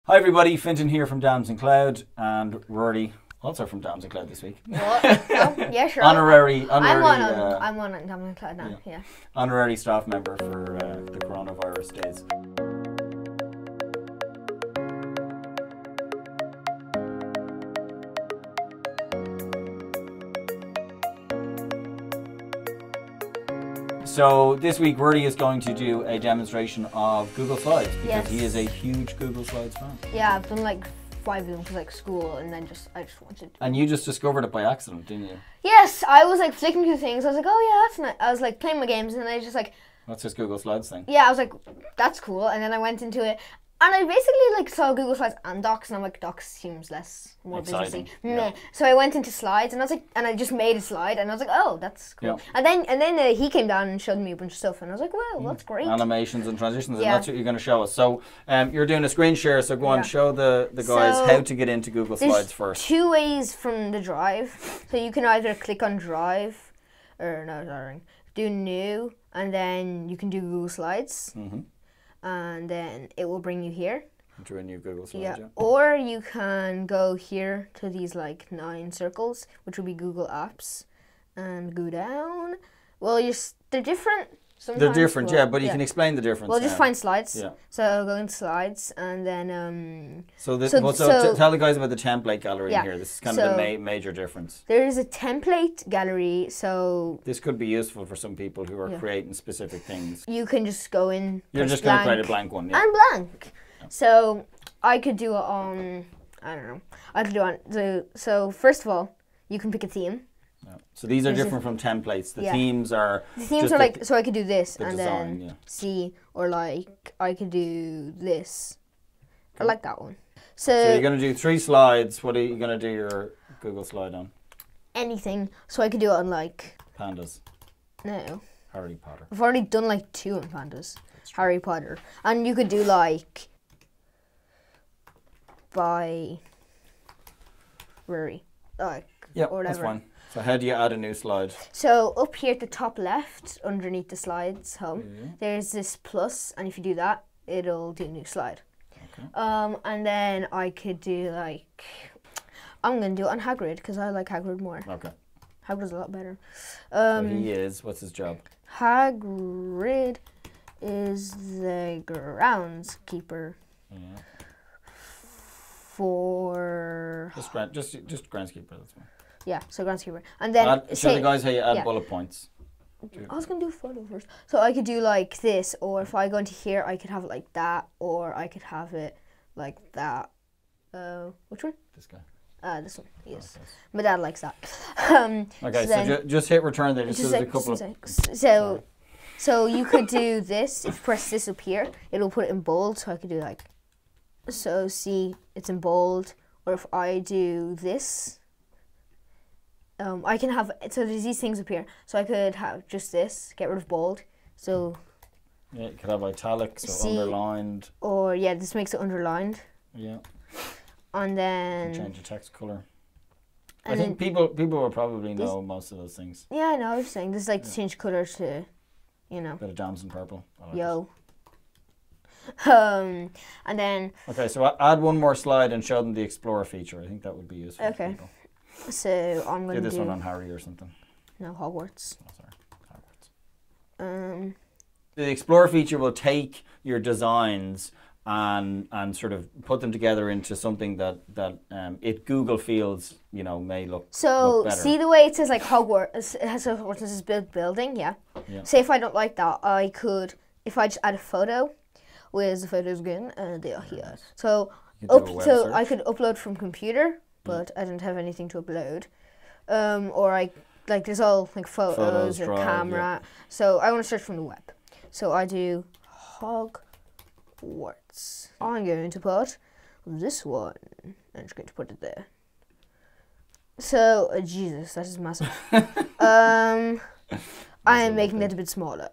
Hi everybody, Fintan here from Damson Cloud, and Ruairi, also from Damson Cloud this week. What? Oh, yeah, sure. Honorary I'm on Damson Cloud now, yeah. Honorary staff member for the coronavirus days. So this week Ruairi is going to do a demonstration of Google Slides because he is a huge Google Slides fan. Yeah, I've done like 5 of them for like school, and then I just wanted to. And you just discovered it by accident, didn't you? Yes, I was like flicking through things. I was like, oh yeah, that's nice. I was like playing my games, and I just like. What's this Google Slides thing? Yeah, I was like, that's cool, and then I went into it. And I basically like saw Google Slides and Docs, and I'm like, Docs seems more businessy. Yeah. So I went into Slides, and I was like, and I just made a slide, and I was like, oh, that's cool. Yeah. And then he came down and showed me a bunch of stuff, and I was like, well, that's great. Animations and transitions, and that's what you're going to show us. So you're doing a screen share, so go on, show the guys how to get into Google Slides first. 2 ways from the Drive. So you can either click on Drive, or no, sorry, do New, and then you can do Google Slides. Mm-hmm. And then it will bring you here. To a new Google Slide, yeah. Or you can go here to these like 9 circles, which will be Google Apps, and go down. Well, they're different. Sometimes. They're different, yeah, but you can explain the difference. Well, just find Slides. Yeah. So go into Slides, and then So tell the guys about the template gallery in here. This is kind of the major difference. There is a template gallery, so this could be useful for some people who are creating specific things. You can just go in. You're just going to create a blank one, yeah. And blank. Yeah. So I could do it on. I don't know. I could do it on. So first of all, you can pick a theme. Yeah. So these are different from templates. The themes are. The themes are like, so I could do this and design, then see, or like I could do this. I like that one. So you're going to do 3 slides. What are you going to do your Google slide on? Anything. So I could do it on like. Pandas. No. Harry Potter. I've already done like 2 on pandas. Harry Potter. And you could do like. By. Ruairi. Like. Yeah, or whatever. That's fine. So how do you add a new slide? So up here at the top left, underneath the slides home, there's this plus, and if you do that, it'll do a new slide. Okay. And then I could do like, I'm gonna do it on Hagrid because I like Hagrid more. Okay. Hagrid's a lot better. So he is. What's his job? Hagrid is the groundskeeper. Yeah. For just groundskeeper. That's fine. Yeah, so groundskeeper. And then show the guys how you add bullet points. I was going to do photo first. So I could do like this, or if I go into here, I could have it like that, or I could have it like that. Which one? This guy. This one, yes. Okay. My dad likes that. Okay, so just hit return there. Just so there's a couple of... So you could do this. If you press this up here, it'll put it in bold, so I could do like... So see, it's in bold. Or if I do this... I can have, so there's these things up here. So I could have just this, get rid of bold. So yeah, you could have italics or underlined. Or yeah, this makes it underlined. Yeah. And then change the text color. I think people will probably know most of those things. Yeah, I know. I was saying this is like to change color to, you know. Bit of Damson purple. Yo. And then. Okay, so add one more slide and show them the Explorer feature. I think that would be useful. Okay. For people. So I'm going to do this one on Harry or something. No, Hogwarts. Oh, sorry, Hogwarts. The Explorer feature will take your designs and sort of put them together into something that it Google feels may look. So look better. See the way it says like Hogwarts. It has Hogwarts as a building, yeah. Say if I don't like that, I could if I just add a photo. Where's the photos again? They are here. So I could upload from computer. But I didn't have anything to upload, or there's all like photos or camera. Yeah. So I want to search from the web. So I do Hogwarts. I'm going to put this one. I'm just going to put it there. So Jesus, that is massive. I am making it a bit smaller.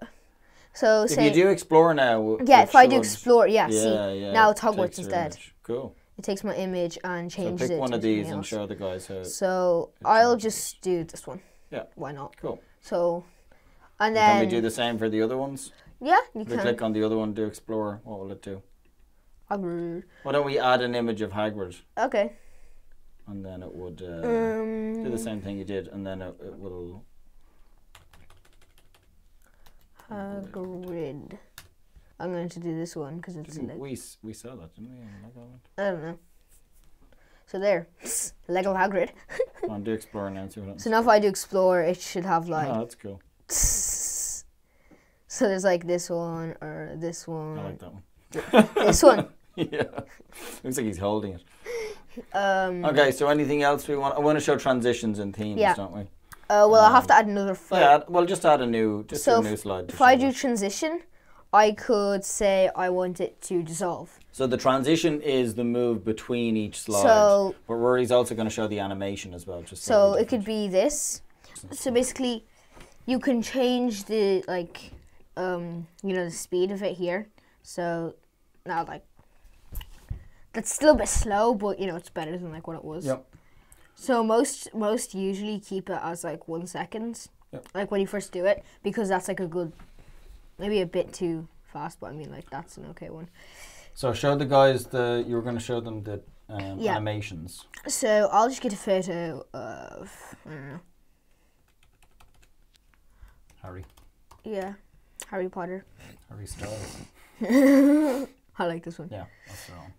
So if you do Explore now, if I do Explore, now it's Hogwarts instead. Cool. It takes my image and changes it. So pick one of these and show the guys how. So I'll just do this one. Yeah. Why not? Cool. So, and then. Can we do the same for the other ones? Yeah, you can. If we click on the other one, do Explore, what will it do? Hagrid. Why don't we add an image of Hagrid? Okay. And then it would do the same thing you did, and then it will... Hagrid. I'm going to do this one because it's... We saw that, didn't we? I don't know. So there. Lego Hagrid. Come on, do explore now. So now if I do explore, it should have like... Oh, that's cool. So there's like this one or this one. I like that one. This one. Yeah. Looks like he's holding it. Okay, so anything else we want? I want to show transitions and themes, don't we? Well, I'll have to add another photo. Yeah, well, just add a new slide. If I do transition, I could say I want it to dissolve. So the transition is the move between each slide. But Ruairi's also going to show the animation as well. Just so it could be this. So basically, you can change the the speed of it here. So now that's still a bit slow, but it's better than what it was. Yep. So most usually keep it as 1 second, when you first do it, because that's a good, maybe a bit too fast, but I mean that's an okay one. So show the guys you were going to show them the animations. So I'll just get a photo of, I don't know. Harry. Yeah, Harry Potter. Harry Styles. I like this one. Yeah, that's the one.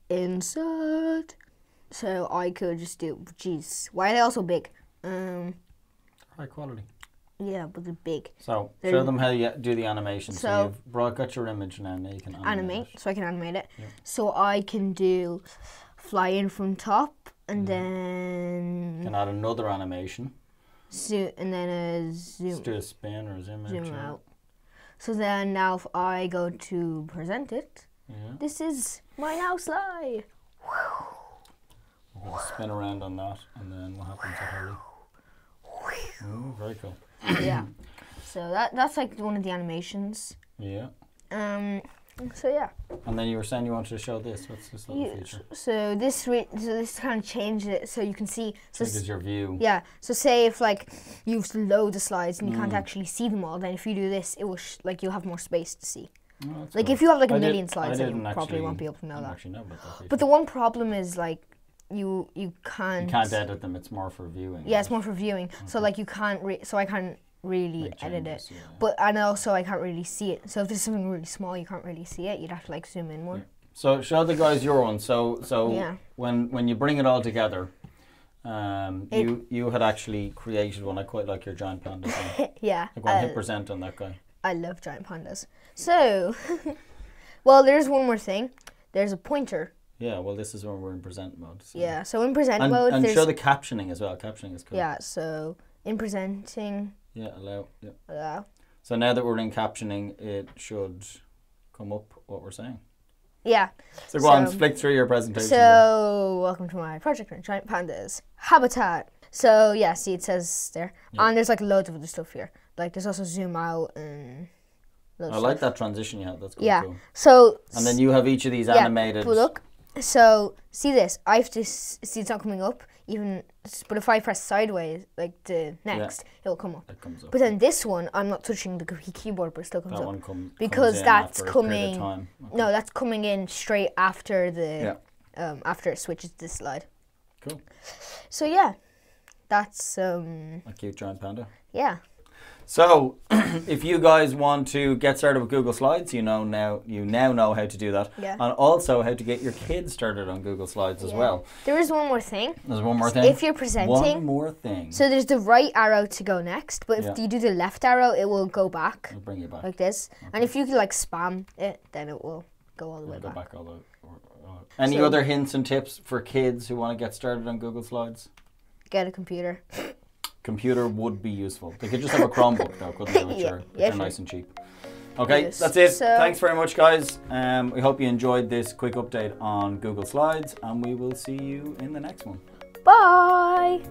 Insert. So I could just do, jeez, why are they also big? High quality. Yeah, but they're big. So show them how you do the animation. So you've got your image now you can animate it. So I can animate it. Yeah. So I can do fly in from top and then... You can add another animation. And then a zoom. Just do a spin or a zoom out. So then now if I go to present it, this is my now slide. We're going to spin around on that, and then what happens to Harry? Oh, very cool. Yeah. So that's one of the animations. Yeah. So yeah. And then you were saying you wanted to show this. What's this little feature? So this kind of changes it so you can see. So changes your view. Yeah. So say if you've loads of slides and you can't actually see them all, then if you do this, it will you'll have more space to see. Oh, if you have a million slides, then you probably won't be able to know that. Actually know about that. But the one problem is you can't. You can't edit them. It's more for viewing. Yeah, it's more for viewing. Okay. So you can't. So I can't really edit it. Yeah. And also I can't really see it. So if there's something really small, you can't really see it. You'd have to zoom in more. Yeah. So show the guys your one. So when you bring it all together, you had actually created one. I quite like your giant panda thing. Yeah. Go on, hit present on that guy. I love giant pandas. So, well, there's one more thing. There's a pointer. Yeah, well, this is when we're in present mode. So. Yeah, so in present mode, and show the captioning as well. Captioning is cool. Yeah, so in presenting. Yeah, allow. Yeah. Allow. So now that we're in captioning, it should come up what we're saying. Yeah. So go on, flick through your presentation. So, welcome to my project on giant pandas habitat. So, yeah, see, it says there. Yeah. And there's loads of other stuff here. There's also zoom out and loads I like that transition you had. That's cool. Yeah. Cool. So. And then you have each of these animated. But look. So, see this. I have to see it's not coming up, but if I press sideways, the next, it'll come up. It comes up. But then this one, I'm not touching the keyboard, but it still comes up. That one because comes that's in after coming. A period of time. Okay. No, that's coming in straight after after it switches to this slide. Cool. So, yeah. That's a cute giant panda. Yeah. So, if you guys want to get started with Google Slides, you now know how to do that. Yeah. And also how to get your kids started on Google Slides as well. There is one more thing. There's one more thing? If you're presenting. One more thing. So there's the right arrow to go next, but if you do the left arrow, it will go back. It'll bring you back. Like this. Okay. And if you spam it, then it will go all the way back. Go back all the way. Any other hints and tips for kids who want to get started on Google Slides? Get a computer. Computer would be useful. They could just have a Chromebook though, couldn't they? Which are nice and cheap. Okay, that's it. So, thanks very much, guys. We hope you enjoyed this quick update on Google Slides, and we will see you in the next one. Bye!